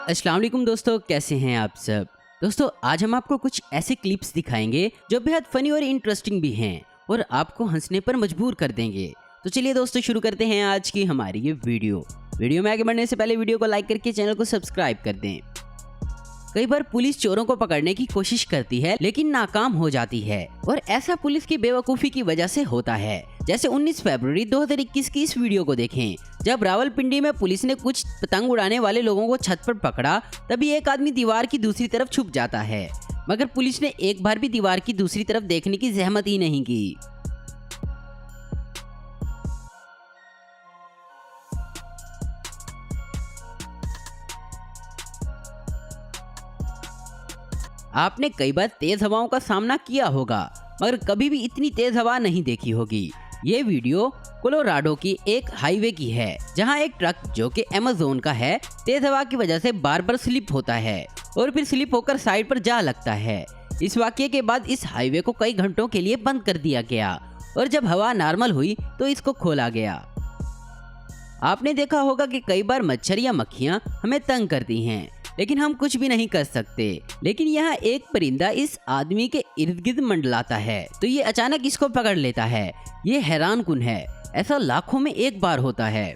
अस्सलाम वालेकुम दोस्तों, कैसे हैं आप सब। दोस्तों आज हम आपको कुछ ऐसे क्लिप्स दिखाएंगे जो बेहद फनी और इंटरेस्टिंग भी हैं और आपको हंसने पर मजबूर कर देंगे। तो चलिए दोस्तों शुरू करते हैं आज की हमारी ये वीडियो में आगे बढ़ने से पहले वीडियो को लाइक करके चैनल को सब्सक्राइब कर दें। कई बार पुलिस चोरों को पकड़ने की कोशिश करती है लेकिन नाकाम हो जाती है और ऐसा पुलिस की बेवकूफ़ी की वजह से होता है। जैसे 19 फरवरी 2021 की इस वीडियो को देखें, जब रावलपिंडी में पुलिस ने कुछ पतंग उड़ाने वाले लोगों को छत पर पकड़ा, तभी एक आदमी दीवार की दूसरी तरफ छुप जाता है, मगर पुलिस ने एक बार भी दीवार की दूसरी तरफ देखने की जहमत ही नहीं की। आपने कई बार तेज हवाओं का सामना किया होगा, मगर कभी भी इतनी तेज हवा नहीं देखी होगी। ये वीडियो कोलोराडो की एक हाईवे की है, जहां एक ट्रक जो कि अमेज़न का है, तेज हवा की वजह से बार बार स्लिप होता है और फिर स्लिप होकर साइड पर जा लगता है। इस वाकये के बाद इस हाईवे को कई घंटों के लिए बंद कर दिया गया और जब हवा नॉर्मल हुई तो इसको खोला गया। आपने देखा होगा कि कई बार मच्छर या मक्खियां हमें तंग करती हैं, लेकिन हम कुछ भी नहीं कर सकते। लेकिन यहाँ एक परिंदा इस आदमी के इर्द गिर्द मंडलाता है तो ये अचानक इसको पकड़ लेता है। ये हैरान कुन है, ऐसा लाखों में एक बार होता है।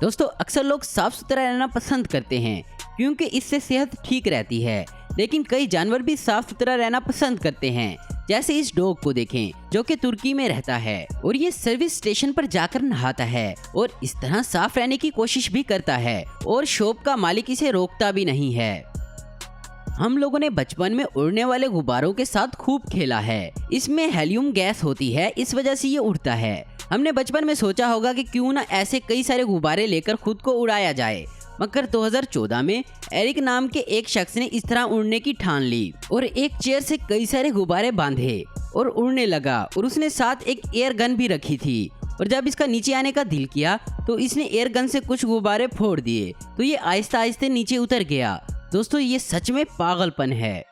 दोस्तों अक्सर लोग साफ सुथरा रहना पसंद करते हैं क्योंकि इससे सेहत ठीक रहती है, लेकिन कई जानवर भी साफ सुथरा रहना पसंद करते हैं। जैसे इस डॉग को देखें जो कि तुर्की में रहता है और ये सर्विस स्टेशन पर जाकर नहाता है और इस तरह साफ रहने की कोशिश भी करता है और शॉप का मालिक इसे रोकता भी नहीं है। हम लोगों ने बचपन में उड़ने वाले गुब्बारों के साथ खूब खेला है। इसमें हेलियम गैस होती है, इस वजह से ये उड़ता है। हमने बचपन में सोचा होगा कि क्यों ना ऐसे कई सारे गुब्बारे लेकर खुद को उड़ाया जाए, मगर 2014 में एरिक नाम के एक शख्स ने इस तरह उड़ने की ठान ली और एक चेयर से कई सारे गुब्बारे बांधे और उड़ने लगा और उसने साथ एक एयर गन भी रखी थी। और जब इसका नीचे आने का दिल किया तो इसने एयर गन से कुछ गुब्बारे फोड़ दिए तो ये आहिस्ते आहिस्ते नीचे उतर गया। दोस्तों ये सच में पागलपन है।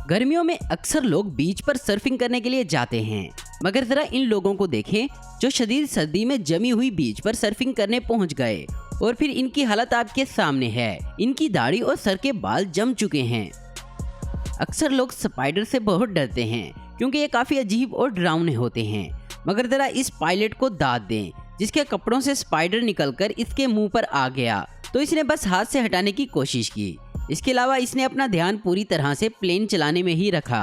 गर्मियों में अक्सर लोग बीच पर सर्फिंग करने के लिए जाते हैं, मगर जरा इन लोगों को देखें जो शदीद सर्दी में जमी हुई बीच पर सर्फिंग करने पहुंच गए और फिर इनकी हालत आपके सामने है। इनकी दाढ़ी और सर के बाल जम चुके हैं। अक्सर लोग स्पाइडर से बहुत डरते हैं क्योंकि ये काफी अजीब और डरावने होते हैं, मगर जरा इस पायलट को दाद दें जिसके कपड़ों से स्पाइडर निकलकर इसके मुंह पर आ गया तो इसने बस हाथ से हटाने की कोशिश की। इसके अलावा इसने अपना ध्यान पूरी तरह से प्लेन चलाने में ही रखा।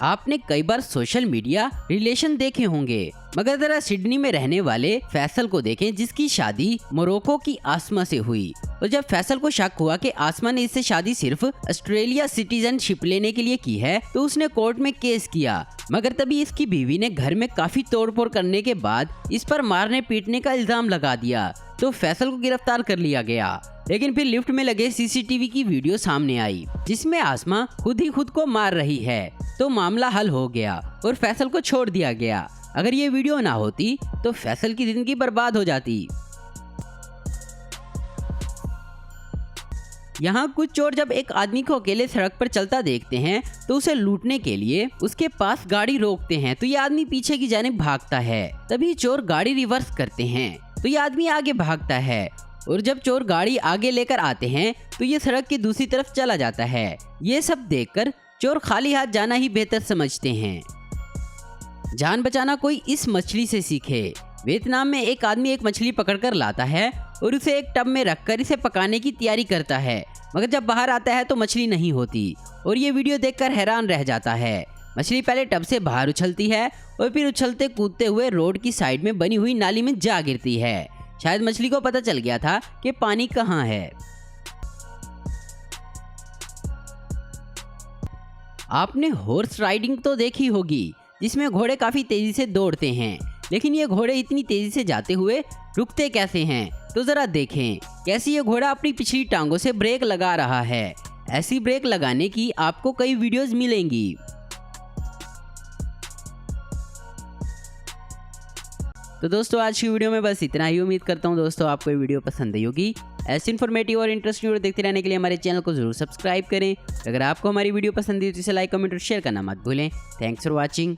आपने कई बार सोशल मीडिया रिलेशन देखे होंगे, मगर जरा सिडनी में रहने वाले फैसल को देखें जिसकी शादी मोरक्को की आसमा से हुई। और जब फैसल को शक हुआ कि आसमा ने इससे शादी सिर्फ ऑस्ट्रेलिया सिटीजनशिप लेने के लिए की है तो उसने कोर्ट में केस किया, मगर तभी इसकी बीवी ने घर में काफी तोड़फोड़ करने के बाद इस पर मारने पीटने का इल्जाम लगा दिया तो फैसल को गिरफ्तार कर लिया गया। लेकिन फिर लिफ्ट में लगे सीसीटीवी की वीडियो सामने आई जिसमें आसमा खुद ही खुद को मार रही है तो मामला हल हो गया और फैसल को छोड़ दिया गया। अगर ये वीडियो ना होती तो फैसल की जिंदगी बर्बाद हो जाती। यहाँ कुछ चोर जब एक आदमी को अकेले सड़क पर चलता देखते हैं तो उसे लूटने के लिए उसके पास गाड़ी रोकते हैं तो ये आदमी पीछे की जानिब भागता है। तभी चोर गाड़ी रिवर्स करते हैं तो ये आदमी आगे भागता है और जब चोर गाड़ी आगे लेकर आते हैं तो ये सड़क की दूसरी तरफ चला जाता है। ये सब देखकर चोर खाली हाथ जाना ही बेहतर समझते हैं। जान बचाना कोई इस मछली से सीखे। वियतनाम में एक आदमी एक मछली पकड़कर लाता है और उसे एक टब में रखकर इसे पकाने की तैयारी करता है, मगर जब बाहर आता है तो मछली नहीं होती और ये वीडियो देखकर हैरान रह जाता है। मछली पहले टब से बाहर उछलती है और फिर उछलते कूदते हुए रोड की साइड में बनी हुई नाली में जा गिरती है। शायद मछली को पता चल गया था कि पानी कहाँ है। आपने हॉर्स राइडिंग तो देखी होगी जिसमें घोड़े काफी तेजी से दौड़ते हैं, लेकिन ये घोड़े इतनी तेजी से जाते हुए रुकते कैसे हैं? तो जरा देखें कैसे ये घोड़ा अपनी पिछली टांगों से ब्रेक लगा रहा है। ऐसी ब्रेक लगाने की आपको कई वीडियोस मिलेंगी। तो दोस्तों आज की वीडियो में बस इतना ही। उम्मीद करता हूँ दोस्तों आपको ये वीडियो पसंद आई होगी। ऐसे इन्फॉर्मेटिव और इंटरेस्टिंग वीडियो देखते रहने के लिए हमारे चैनल को जरूर सब्सक्राइब करें। अगर आपको हमारी वीडियो पसंद आई तो इसे लाइक, कमेंट और शेयर करना मत भूलें। Thanks for watching.